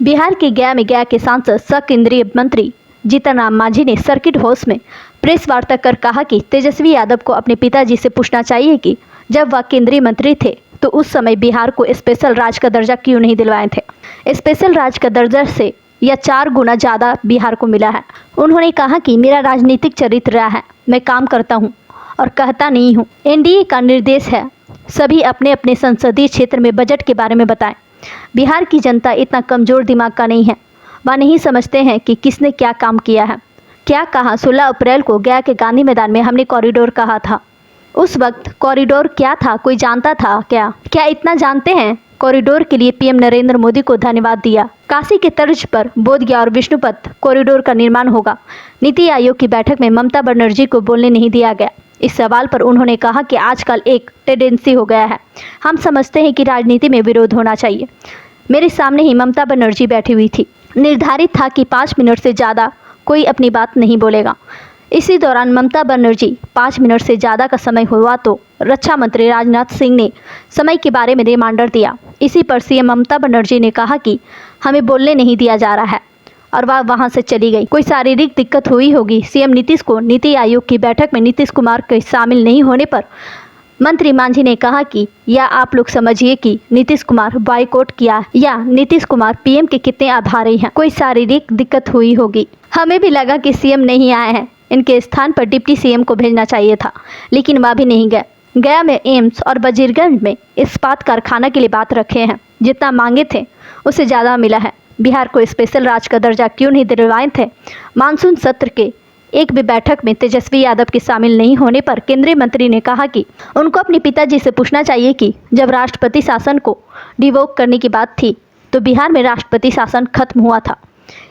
बिहार के गया में गया के सांसद सह केंद्रीय मंत्री जीतन राम मांझी ने सर्किट हाउस में प्रेस वार्ता कर कहा कि तेजस्वी यादव को अपने पिताजी से पूछना चाहिए कि जब वह केंद्रीय मंत्री थे तो उस समय बिहार को स्पेशल राज्य का दर्जा क्यों नहीं दिलवाए थे। स्पेशल राज्य का दर्जा से यह 4 गुना ज़्यादा बिहार को मिला है। उन्होंने कहा कि मेरा राजनीतिक चरित्र रहा है, मैं काम करता हूँ और कहता नहीं हूँ। एनडीए का निर्देश है सभी अपने अपने संसदीय क्षेत्र में बजट के बारे में बताएं। बिहार की जनता इतना कमज़ोर दिमाग का नहीं है, वह नहीं समझते हैं कि किसने क्या काम किया है। क्या कहा 16 अप्रैल को गया के गांधी मैदान में हमने कॉरिडोर कहा था। उस वक्त कॉरिडोर क्या था कोई जानता था क्या इतना जानते हैं? कॉरिडोर के लिए पीएम नरेंद्र मोदी को धन्यवाद दिया। काशी के तर्ज पर बोधगया और विष्णुपथ कॉरिडोर का निर्माण होगा। नीति आयोग की बैठक में ममता बनर्जी को बोलने नहीं दिया गया। इस सवाल पर उन्होंने कहा कि आजकल एक टेंडेंसी हो गया है, हम समझते हैं कि राजनीति में विरोध होना चाहिए। मेरे सामने ही ममता बनर्जी बैठी हुई थी, निर्धारित था कि 5 मिनट से ज़्यादा कोई अपनी बात नहीं बोलेगा। इसी दौरान ममता बनर्जी 5 मिनट से ज़्यादा का समय हुआ तो रक्षा मंत्री राजनाथ सिंह ने समय के बारे में रिमाइंडर दिया। इसी पर सीएम ममता बनर्जी ने कहा कि हमें बोलने नहीं दिया जा रहा है और वह वहां से चली गई। कोई शारीरिक दिक्कत हुई होगी। सीएम नीतीश को नीति आयोग की बैठक में नीतीश कुमार के शामिल नहीं होने पर मंत्री मांझी ने कहा कि या आप लोग समझिए कि नीतीश कुमार बॉयकॉट किया या नीतीश कुमार पीएम के कितने आभारी हैं। कोई शारीरिक दिक्कत हुई होगी। हमें भी लगा कि सीएम नहीं आए हैं, इनके स्थान पर डिप्टी सीएम को भेजना चाहिए था, लेकिन वह भी नहीं गए। गया में एम्स और वजीरगंज में इस्पात कारखाना के लिए बात रखे हैं। जितना मांगे थे उससे ज़्यादा मिला है। बिहार को स्पेशल राज्य का दर्जा क्यों नहीं दिलवाए थे? मानसून सत्र के एक भी बैठक में तेजस्वी यादव के शामिल नहीं होने पर केंद्रीय मंत्री ने कहा कि उनको अपने पिताजी से पूछना चाहिए कि जब राष्ट्रपति शासन को डिवोक करने की बात थी तो बिहार में राष्ट्रपति शासन खत्म हुआ था।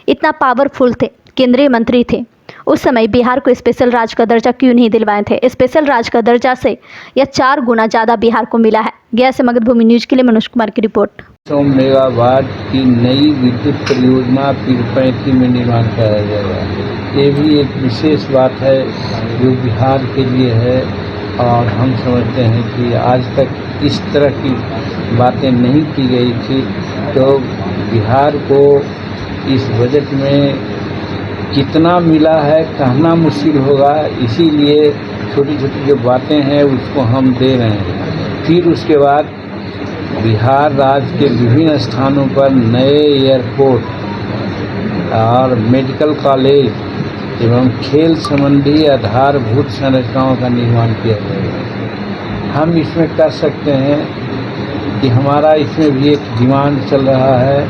इतना पावरफुल थे, केंद्रीय मंत्री थे, उस समय बिहार को स्पेशल राज्य का दर्जा क्यों नहीं दिलवाए थे? स्पेशल राज्य का दर्जा से यह 4 गुना ज़्यादा बिहार को मिला है। गया से मगध भूमि न्यूज के लिए मनोज कुमार की रिपोर्ट। 100 मेगावाट की नई विद्युत परियोजना पीरपैंती में निर्माण कराया जाएगा। ये भी एक विशेष बात है जो बिहार के लिए है और हम समझते हैं कि आज तक इस तरह की बातें नहीं की गई थी। तो बिहार को इस बजट में कितना मिला है कहना मुश्किल होगा, इसीलिए छोटी छोटी जो बातें हैं उसको हम दे रहे हैं। फिर उसके बाद बिहार राज्य के विभिन्न स्थानों पर नए एयरपोर्ट और मेडिकल कॉलेज एवं खेल संबंधी आधारभूत संरचनाओं का निर्माण किया जाएगा। हम इसमें कर सकते हैं कि हमारा इसमें भी एक डिमांड चल रहा है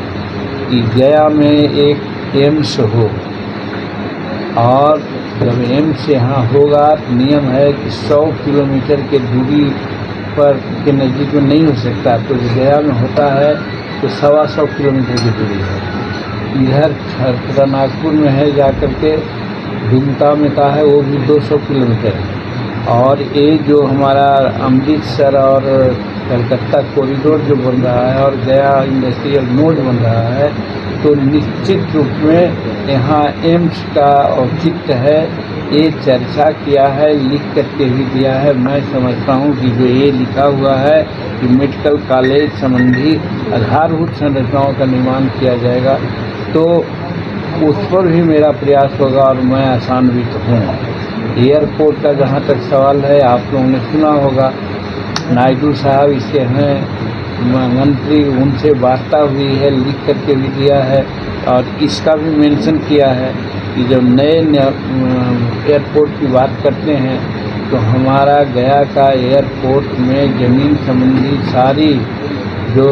कि गया में एक एम्स हो और जब एम्स यहाँ होगा तो नियम है कि 100 किलोमीटर के दूरी पर के नज़दीक में नहीं हो सकता। तो गया में होता है तो 125 किलोमीटर की दूरी है। इधर नागपुर में है जाकर के दुमका में का है वो भी 200 किलोमीटर है। और ये जो हमारा अमृतसर और कलकत्ता कॉरिडोर जो बन रहा है और गया इंडस्ट्रियल नोड बन रहा है तो निश्चित रूप में यहाँ एम्स का औचित्य है। ये चर्चा किया है, लिख करके भी दिया है। मैं समझता हूँ कि जो ये लिखा हुआ है कि मेडिकल कॉलेज संबंधी आधारभूत संरचनाओं का निर्माण किया जाएगा तो उस पर भी मेरा प्रयास होगा और मैं आशान्वित हूँ। एयरपोर्ट का जहाँ तक सवाल है, आप लोगों ने सुना होगा नायडू साहब इसके हैं मंत्री, उनसे वार्ता हुई है, लिख करके भी दिया है और इसका भी मेंशन किया है कि जब नए एयरपोर्ट की बात करते हैं तो हमारा गया का एयरपोर्ट में ज़मीन संबंधी सारी जो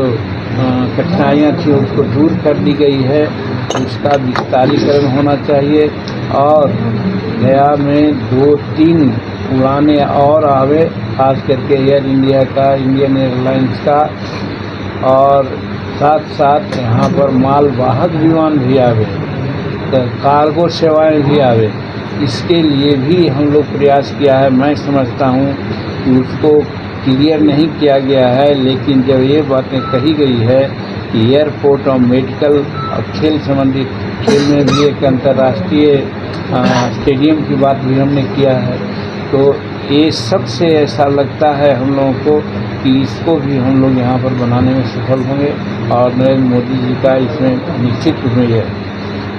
कठिनाइयाँ थी उसको दूर कर दी गई है। उसका विस्तारीकरण होना चाहिए और गया में 2-3 उड़ानें और आवे, खास करके एयर इंडिया का, इंडियन एयरलाइंस का, और साथ साथ यहाँ पर मालवाहक विमान भी आवे, कार्गो सेवाएं भी आवे। इसके लिए भी हम लोग प्रयास किया है। मैं समझता हूँ कि उसको क्लियर नहीं किया गया है, लेकिन जब ये बातें कही गई है कि एयरपोर्ट और मेडिकल और खेल संबंधी, खेल में भी एक अंतर्राष्ट्रीय स्टेडियम की बात भी हमने किया है, तो ये सबसे ऐसा लगता है हम लोगों को कि इसको भी हम लोग यहाँ पर बनाने में सफल होंगे और नरेंद्र मोदी जी का इसमें निश्चित रूप में है।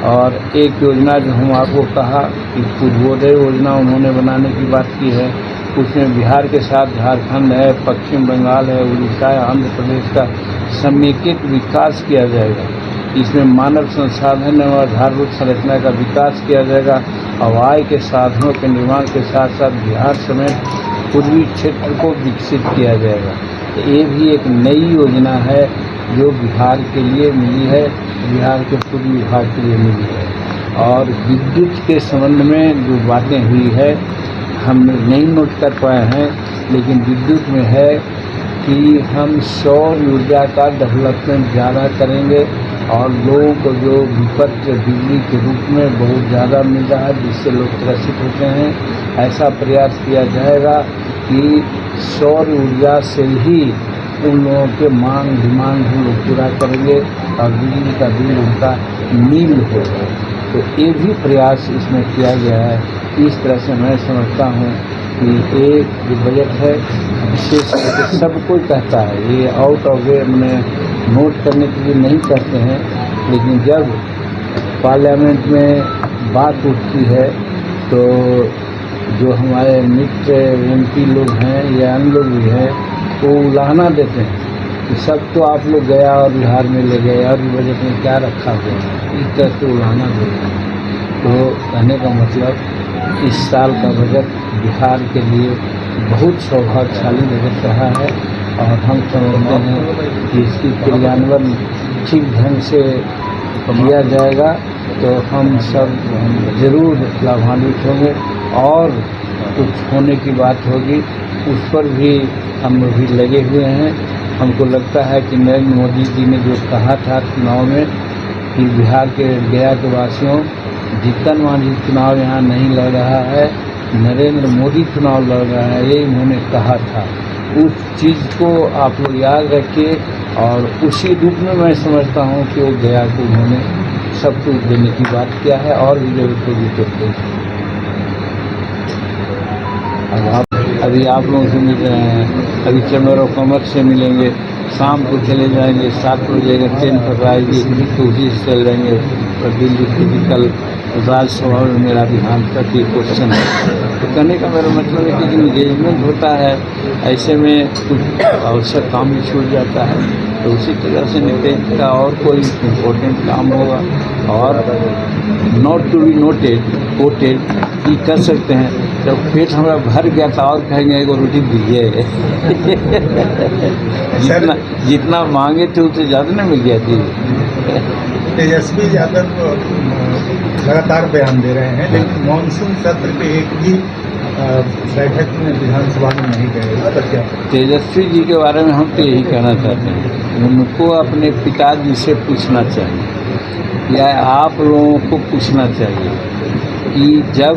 और एक योजना जो हम आपको कहा कि पूर्वोदय योजना उन्होंने बनाने की बात की है, उसमें बिहार के साथ झारखंड है, पश्चिम बंगाल है, उड़ीसा है, आंध्र प्रदेश का समेकित विकास किया जाएगा। इसमें मानव संसाधन और आधारभूत संरचना का विकास किया जाएगा और आय के साधनों के निर्माण के साथ साथ बिहार समेत पूर्वी क्षेत्र को विकसित किया जाएगा। ये भी एक नई योजना है जो बिहार के लिए मिली है, बिहार के पूर्वी विभाग के लिए मिली है। और विद्युत के संबंध में जो बातें हुई है हम नहीं नोट कर पाए हैं, लेकिन विद्युत में है कि हम सौर ऊर्जा का डेवलपमेंट ज़्यादा करेंगे और लोगों को जो विपक्ष बिजली के रूप में बहुत ज़्यादा मिल रहा है जिससे लोग त्रसित होते हैं, ऐसा प्रयास किया जाएगा कि सौर ऊर्जा से ही उन लोगों के डिमांड हम लोग पूरा करेंगे और बिजली का बिल उनका नील होगा। तो ये भी प्रयास इसमें किया गया है। इस तरह से मैं समझता हूँ कि एक जो बजट है विशेष करके सब कोई कहता है, ये आउट ऑफ वे मैंने नोट करने के लिए नहीं कहते हैं, लेकिन जब पार्लियामेंट में बात उठती है तो जो हमारे मित्र MP लोग हैं या अन्य लोग भी हैं वो उलाहना देते हैं कि सब तो आप लोग गया और बिहार में ले गए और बजट में क्या रखा हुआ है, इस तरह से उलाहना देते हैं। तो कहने का मतलब इस साल का बजट बिहार के लिए बहुत सौभाग्यशाली बजट रहा है और हम समझते हैं कि इसकी क्रियान्वयन ठीक ढंग से किया जाएगा तो हम सब जरूर लाभान्वित होंगे और कुछ होने की बात होगी उस पर भी हम भी लगे हुए हैं। हमको लगता है कि नरेंद्र मोदी जी ने जो कहा था चुनाव में कि बिहार के गया के वासियों, जीतन मांझी चुनाव यहाँ नहीं लड़ रहा है, नरेंद्र मोदी चुनाव लड़ रहा है, ये उन्होंने कहा था। उस चीज़ को आप लोग याद रखिए और उसी रूप में मैं समझता हूँ कि वो गया को उन्होंने सब कुछ देने की बात किया है और भी जरूरत होगी तो देंगे। अभी आप लोगों से मिल रहे हैं, अभी चैम्बर ऑफ कॉमर्स से मिलेंगे, शाम को चले जाएंगे, 7 बजे ट्रेन पकड़ाएगी तो उसी से चल जाएंगे और दिल्ली फिजिकल राज्यसभा में मेरा बिहार तक ये क्वेश्चन है। तो कहने का मेरा मतलब है कि इंगेजमेंट होता है, ऐसे में कुछ आवश्यक काम भी छूट जाता है। तो उसी तरह से नितिन का और कोई इम्पोर्टेंट काम होगा और not to be noted quoted ये कर सकते हैं। जब पेट हमारा भर गया था और कहेंगे एगो रोटी दीजिए जितना मांगे थे उससे ज़्यादा ना मिल गया थी। तेजस्वी यादव लगातार बयान दे रहे हैं लेकिन मानसून सत्र के एक भी बैठक में विधानसभा में नहीं गए, इस पर क्या? तेजस्वी जी के बारे में हम तो यही कहना चाहते हैं, उनको अपने पिताजी से पूछना चाहिए या आप लोगों को पूछना चाहिए कि जब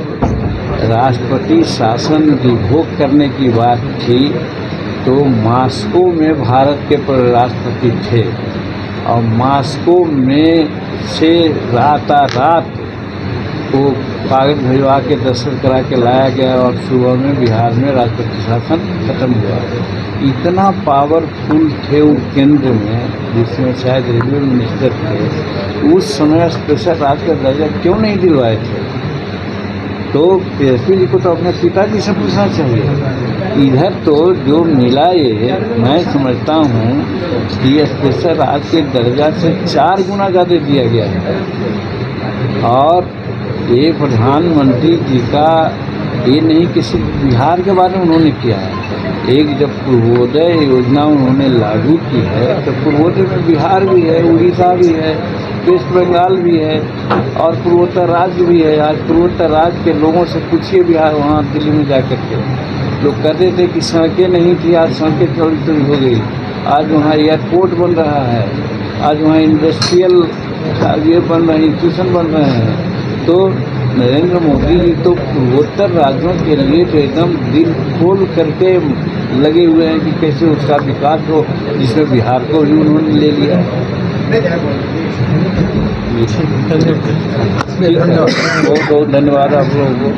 राष्ट्रपति शासन विभोग करने की बात थी तो मास्को में भारत के राष्ट्रपति थे और मास्को में से रात को कागज भिजवा के दस्तखत करा के लाया गया और सुबह में बिहार में राष्ट्रपति शासन खत्म हुआ। इतना पावरफुल थे वो केंद्र में जिसमें शायद रेलवे मिनिस्टर थे, उस समय स्पेशल राज्य का दर्जा क्यों नहीं दिलवाए थे? तो तेजस्वी जी को तो अपने पिताजी से पूछना चाहिए। इधर तो जो मिला ये मैं समझता हूँ कि स्पेशल राज्य के दर्जा से 4 गुना ज़्यादा दिया गया है और ये प्रधानमंत्री जी का ये नहीं कि सिर्फ बिहार के बारे में उन्होंने किया है। एक जब पूर्वोदय योजना उन्होंने लागू की है तो पूर्वोदय में बिहार भी है, उड़ीसा भी है, वेस्ट बंगाल भी है और पूर्वोत्तर राज्य भी है। आज पूर्वोत्तर राज्य के लोगों से पूछिए बिहार वहाँ दिल्ली में जाकर के, लोग कहते थे कि सड़कें नहीं थी, आज सड़कें चौड़ी हो गई, आज वहाँ एयरपोर्ट बन रहा है, आज वहाँ इंडस्ट्रियल ये बन रहे इंस्टीट्यूशन बन रहे हैं। तो नरेंद्र मोदी जी तो पूर्वोत्तर राज्यों के लिए तो एकदम दिल खोल करके लगे हुए हैं कि कैसे उसका विकास हो, जिसमें बिहार को भी उन्होंने ले लिया। बहुत बहुत धन्यवाद आप लोगों को।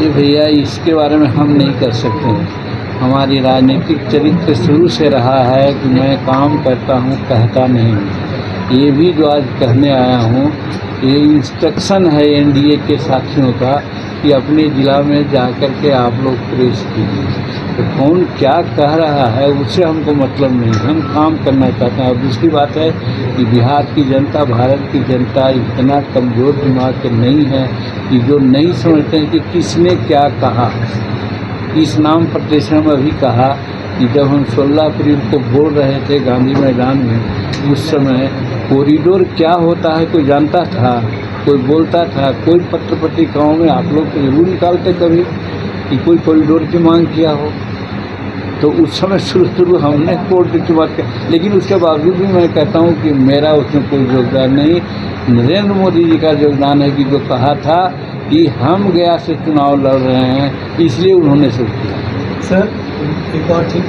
ये भैया इसके बारे में हम नहीं कर सकते हैं। हमारी राजनीतिक चरित्र शुरू से रहा है कि मैं काम करता हूँ, कहता नहीं हूँ। ये भी जो आज कहने आया हूँ, ये इंस्ट्रक्शन है एनडीए के साथियों का कि अपने ज़िला में जाकर के आप लोग प्रेस कीजिए। तो कौन क्या कह रहा है उससे हमको मतलब नहीं, हम काम करना चाहते हैं। और दूसरी बात है कि बिहार की जनता, भारत की जनता इतना कमज़ोर दिमाग के नहीं है कि जो नहीं समझते हैं कि किसने क्या कहा। इस नाम पर जैसे हम अभी कहा कि जब हम 16 अप्रैल को बोल रहे थे गांधी मैदान में, उस समय कॉरिडोर क्या होता है कोई जानता था? कोई बोलता था? कोई पत्र पत्रिकाओं में आप लोग तो जरूर निकालते कभी कि कोई कॉरिडोर की मांग किया हो। तो उस समय शुरू हमने कॉरिडोर की बात की, लेकिन उसके बावजूद भी मैं कहता हूँ कि मेरा उसमें कोई योगदान नहीं। नरेंद्र मोदी जी का योगदान है कि जो कहा था कि हम गया से चुनाव लड़ रहे हैं, इसलिए उन्होंने सब किया। सर एक और चीज,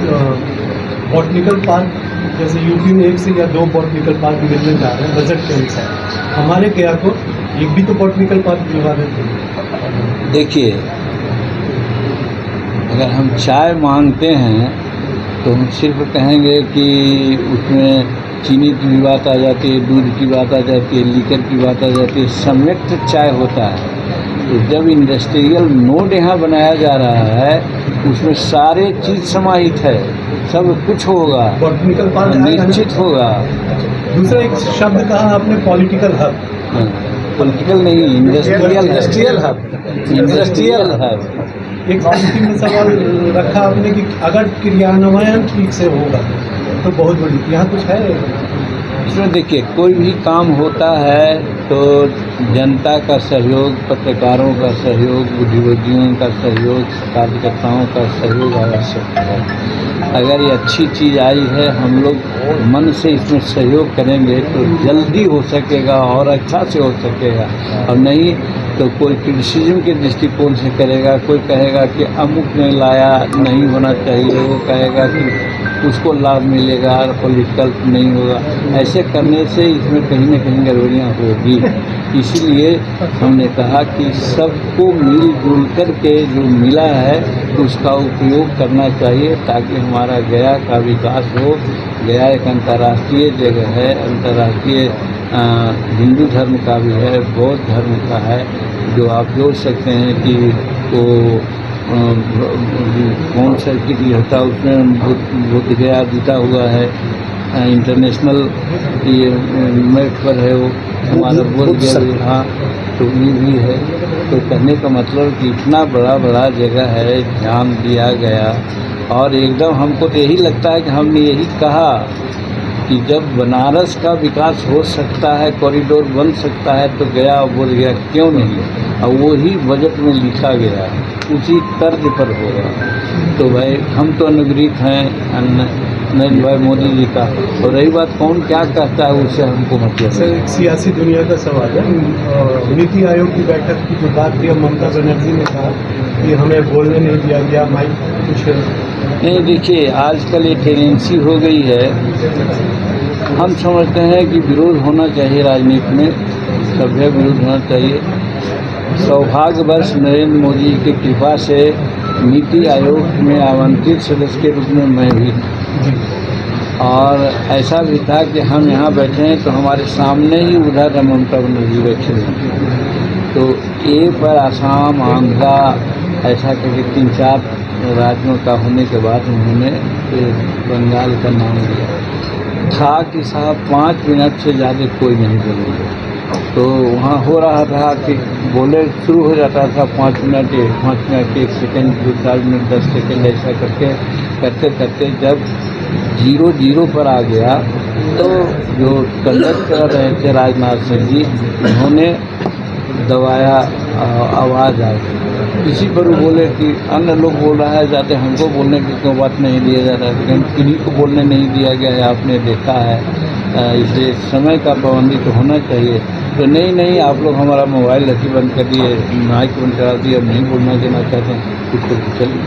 बॉटनिकल पार्क जैसे यूपी में 1 से या 2 बॉटनिकल पार्क मिलने जा रहे हैं बजट के अनुसार, हमारे क्या को एक भी तो बॉटनिकल पार्क दिलवा देते। देखिए, अगर हम चाय मांगते हैं तो हम सिर्फ कहेंगे कि उसमें चीनी की भी बात आ जाती है, दूध की बात आ जाती है, लीकर की बात आ जाती है, संयुक्त चाय होता है। तो जब इंडस्ट्रियल नोड यहाँ बनाया जा रहा है, उसमें सारे चीज़ समाहित है, सब कुछ होगा, बॉटनिकल पार्क निश्चित होगा। दूसरा एक शब्द कहा आपने, पॉलिटिकल हब। पॉलिटिकल नहीं, इंडस्ट्रियल हब, इंडस्ट्रियल हब। एक अंतिम सवाल रखा आपने कि अगर क्रियान्वयन ठीक से होगा तो बहुत बड़ी, यहाँ कुछ है इसमें? देखिए, कोई भी काम होता है तो जनता का सहयोग, पत्रकारों का सहयोग, बुद्धिजीवियों का सहयोग, कार्यकर्ताओं का सहयोग आवश्यक है। अगर ये अच्छी चीज़ आई है, हम लोग मन से इसमें सहयोग करेंगे तो जल्दी हो सकेगा और अच्छा से हो सकेगा। और नहीं तो कोई क्रिटिसिज्म के दृष्टिकोण से करेगा, कोई कहेगा कि अमुक ने लाया, नहीं होना चाहिए, वो कहेगा कि उसको लाभ मिलेगा और पॉलिटिकल नहीं होगा। ऐसे करने से इसमें कहीं न कहीं गड़बड़ियाँ होगी। इसीलिए हमने कहा कि सबको मिलजुल कर के जो मिला है उसका उपयोग करना चाहिए, ताकि हमारा गया का विकास हो। गया एक अंतर्राष्ट्रीय जगह है, अंतर्राष्ट्रीय हिंदू धर्म का भी है, बौद्ध धर्म का है, जो आप जोड़ सकते हैं कि वो कौन सर्किट होता है उसमें बुद्ध गया जुटा हुआ है, इंटरनेशनल ये मैप पर है, वो हमारा बोध गया। हाँ, तो ये भी है। तो कहने का मतलब कि इतना बड़ा जगह है, ध्यान दिया गया। और एकदम हमको तो यही लगता है कि हमने यही कहा कि जब बनारस का विकास हो सकता है, कॉरिडोर बन सकता है, तो गया और बोध गया क्यों नहीं? और वही बजट में लिखा गया, उसी तर्ज पर होगा। तो भाई हम तो अनुग्रहित हैं नरेंद्र भाई मोदी जी का। और रही बात कौन क्या कहता है उससे हमको मतलब। सर एक सियासी दुनिया का सवाल है, नीति आयोग की बैठक की जो बात थी, ममता बनर्जी ने कहा कि हमें बोलने नहीं दिया गया, माइक कुछ नहीं। देखिए, आजकल ये टेंडेंसी हो गई है, हम समझते हैं कि विरोध होना चाहिए, राजनीति में सभ्य विरोध होना चाहिए। सौभाग्यवश नरेंद्र मोदी की कृपा से नीति आयोग में आमंत्रित सदस्य के रूप में मैं भी, और ऐसा भी था कि हम यहाँ बैठे हैं तो हमारे सामने ही उधर ममता बनर्जी बैठे हैं। तो ए पर आसाम, आंध्रा ऐसा करके 3-4 राज्यों का होने के बाद उन्होंने बंगाल का नाम लिया था कि साहब 5 मिनट से ज़्यादा कोई नहीं बोलेंगे। तो वहाँ हो रहा था कि बोले शुरू हो जाता था 5 मिनट 1 सेकेंड, 2-4 मिनट 10 सेकेंड, ऐसा करते करते जब 0-0 पर आ गया तो जो कंडक्ट कर रहे थे राजनाथ सिंह जी, उन्होंने दबाया, आवाज़ आई। इसी पर वो बोले कि अन्य लोग बोल रहा है, जाते हमको बोलने की क्यों बात नहीं दिया जा रहा है, लेकिन किन्हीं को बोलने नहीं दिया गया है, आपने देखा है। इसलिए समय का पाबंदी तो होना चाहिए। तो नहीं, आप लोग हमारा मोबाइल रखी बंद कर दिए, माइक बंद करा दिए, अब नहीं बोलना देना चाहते हैं, कुछ तो चलिए।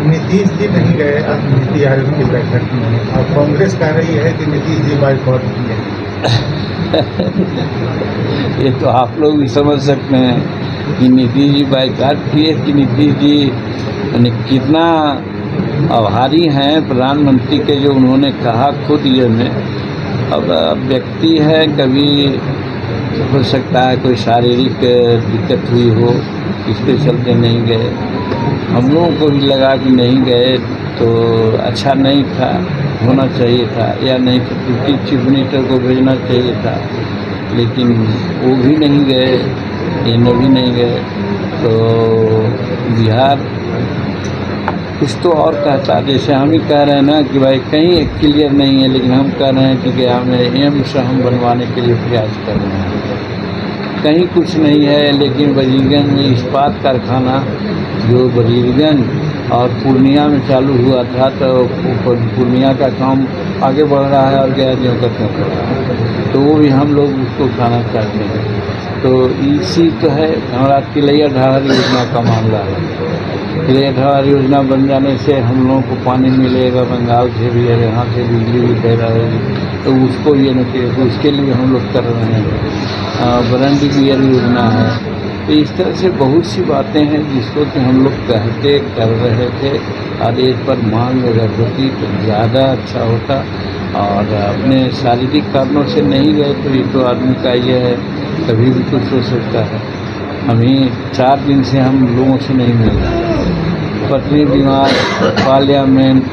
नीतीश जी नहीं गए नीति आयोग की बैठक में, और कांग्रेस कह रही है कि नीतीश जी बाइकआउट किए। ये तो आप लोग भी समझ सकते हैं कि नीतीश जी बाइकाट किए कि नीतीश जी यानी कितना आभारी हैं प्रधानमंत्री के, जो उन्होंने कहा खुद ये में। अब व्यक्ति है, कभी हो सकता है कोई शारीरिक दिक्कत हुई हो, इसके चलते नहीं गए। हम लोगों को भी लगा कि नहीं गए तो अच्छा नहीं था, होना चाहिए था, या नहीं तो डिप्टी चीफ मिनिस्टर को भेजना चाहिए था, लेकिन वो भी नहीं गए, ये भी नहीं गए। तो बिहार कुछ तो और कहता, जैसे हम ही कह रहे हैं ना कि भाई कहीं क्लियर नहीं है, लेकिन हम कह रहे हैं कि गया में एम्स हम बनवाने के लिए प्रयास कर रहे हैं। कहीं कुछ नहीं है, लेकिन वजीरगंज में इस्पात कारखाना जो वजीरगंज और पूर्णिया में चालू हुआ था, तो पूर्णिया का काम आगे बढ़ रहा है और गया जो कर रहा है, तो वो भी हम लोग उसको उठाना चाहते हैं। तो इसी तो है हमारा तिलैया ढाहर योजना का मामला है। तिलैया ढाहर योजना बन जाने से हम लोगों को पानी मिलेगा, बंगाल से भी है, यहाँ से बिजली भी दे रहेगी, तो उसको ये न कि तो उसके लिए हम लोग कर रहे हैं। बरंडी बियर योजना है। तो इस तरह से बहुत सी बातें हैं जिसको कि हम लोग कहते कर रहे थे, और इस पर मांग अगर होती तो ज़्यादा अच्छा होता। और अपने शारीरिक कारणों से नहीं गए तो ये तो आदमी का ये है, कभी भी कुछ हो सकता है। हमें 4 दिन से हम लोगों से नहीं मिल रहे, पत्नी बीमार, पार्लियामेंट